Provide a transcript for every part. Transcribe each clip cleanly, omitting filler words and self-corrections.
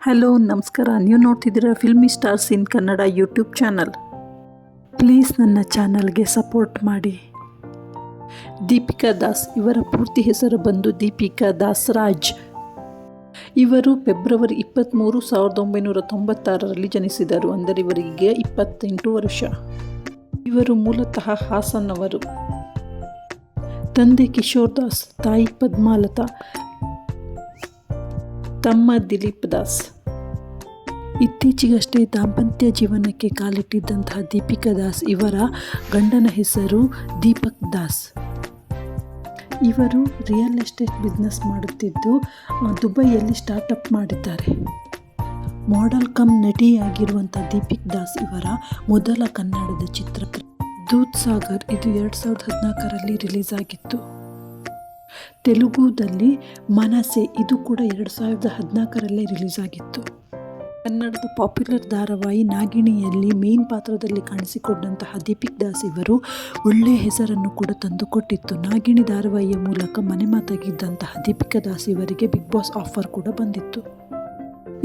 Hello ನಮಸ್ಕಾರ. ನೀವು ನೋಡ್ತಿದ್ದೀರಾ filmy stars in Kannada YouTube channel. Please ನನ್ನ ಚಾನಲ್ಗೆ ಸಪೋರ್ಟ್ ಮಾಡಿ. ದೀಪಿಕಾ ದಾಸ್, ಇವರ ಪೂರ್ತಿ ಹೆಸರು ಬಂದು ದೀಪಿಕಾ ದಾಸ್ ರಾಜ್. ಇವರು ಫೆಬ್ರವರಿ 23, 1996ರಲ್ಲಿ ಜನಿಸಿದರು. ಅಂದರೆ ಇವರಿಗೆ 28 ವರ್ಷ. ಇವರು ಮೂಲತಃ ಹಾಸನ್ನವರು. ತಂದೆ ಕಿಶೋರ್ ದಾಸ್, ತಾಯಿ ಪದ್ಮಾಲತಾ, ತಮ್ಮ ದಿಲೀಪ್ ದಾಸ್. ಇತ್ತೀಚೆಗಷ್ಟೇ ದಾಂಪತ್ಯ ಜೀವನಕ್ಕೆ ಕಾಲಿಟ್ಟಿದ್ದಂತಹ ದೀಪಿಕಾ ದಾಸ್ ಇವರ ಗಂಡನ ಹೆಸರು ದೀಪಕ್ ದಾಸ್. ಇವರು ರಿಯಲ್ ಎಸ್ಟೇಟ್ ಬಿಸ್ನೆಸ್ ಮಾಡುತ್ತಿದ್ದು ದುಬೈಯಲ್ಲಿ ಸ್ಟಾರ್ಟಪ್ ಮಾಡಿದ್ದಾರೆ. ಮಾಡೆಲ್ ಕಮ್ ನಟಿಯಾಗಿರುವಂಥ ದೀಪಿಕಾ ದಾಸ್ ಇವರ ಮೊದಲ ಕನ್ನಡದ ಚಿತ್ರ ದೂದ್ ಸಾಗರ್. ಇದು 2014ರಲ್ಲಿ ರಿಲೀಸ್ ಆಗಿತ್ತು. ತೆಲುಗುದಲ್ಲಿ ಮನಸೆ, ಇದು ಕೂಡ 2014ರಲ್ಲೇ ರಿಲೀಸ್ ಆಗಿತ್ತು. ಕನ್ನಡದ ಪಾಪ್ಯುಲರ್ ಧಾರಾವಾಹಿ ನಾಗಿಣಿಯಲ್ಲಿ ಮೇನ್ ಪಾತ್ರದಲ್ಲಿ ಕಾಣಿಸಿಕೊಂಡಂತಹ ದೀಪಿಕಾ ದಾಸ್ ಇವರು ಒಳ್ಳೆಯ ಹೆಸರನ್ನು ಕೂಡ ತಂದುಕೊಟ್ಟಿತ್ತು. ನಾಗಿಣಿ ಧಾರಾವಾಹಿಯ ಮೂಲಕ ಮನೆ ಮಾತಾಗಿದ್ದಂತಹ ದೀಪಿಕಾ ದಾಸ್ ಇವರಿಗೆ ಬಿಗ್ ಬಾಸ್ ಆಫರ್ ಕೂಡ ಬಂದಿತ್ತು.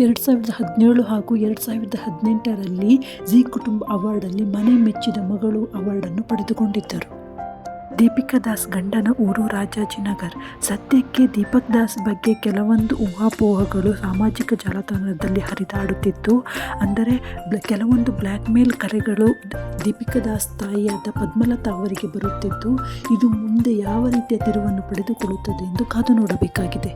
2017 ಹಾಗೂ 2018ರಲ್ಲಿ ಜೀ ಕುಟುಂಬ ಅವಾರ್ಡಲ್ಲಿ ಮನೆ ಮೆಚ್ಚಿದ ಮಗಳು ಅವಾರ್ಡನ್ನು ಪಡೆದುಕೊಂಡಿದ್ದರು. ದೀಪಿಕಾ ದಾಸ್ ಗಂಡನ ಊರು ರಾಜಾಜಿನಗರ್. ಸದ್ಯಕ್ಕೆ ದೀಪಕ್ ದಾಸ್ ಬಗ್ಗೆ ಕೆಲವೊಂದು ಊಹಾಪೋಹಗಳು ಸಾಮಾಜಿಕ ಜಾಲತಾಣದಲ್ಲಿ ಹರಿದಾಡುತ್ತಿದ್ದು, ಅಂದರೆ ಕೆಲವೊಂದು ಬ್ಲ್ಯಾಕ್ ಮೇಲ್ ಕರೆಗಳು ದೀಪಿಕಾ ದಾಸ್ ತಾಯಿಯಾದ ಪದ್ಮಲತಾ ಅವರಿಗೆ ಬರುತ್ತಿದ್ದು, ಇದು ಮುಂದೆ ಯಾವ ರೀತಿಯ ತಿರುವನ್ನು ಪಡೆದುಕೊಳ್ಳುತ್ತದೆ ಎಂದು ಕಾದು ನೋಡಬೇಕಾಗಿದೆ.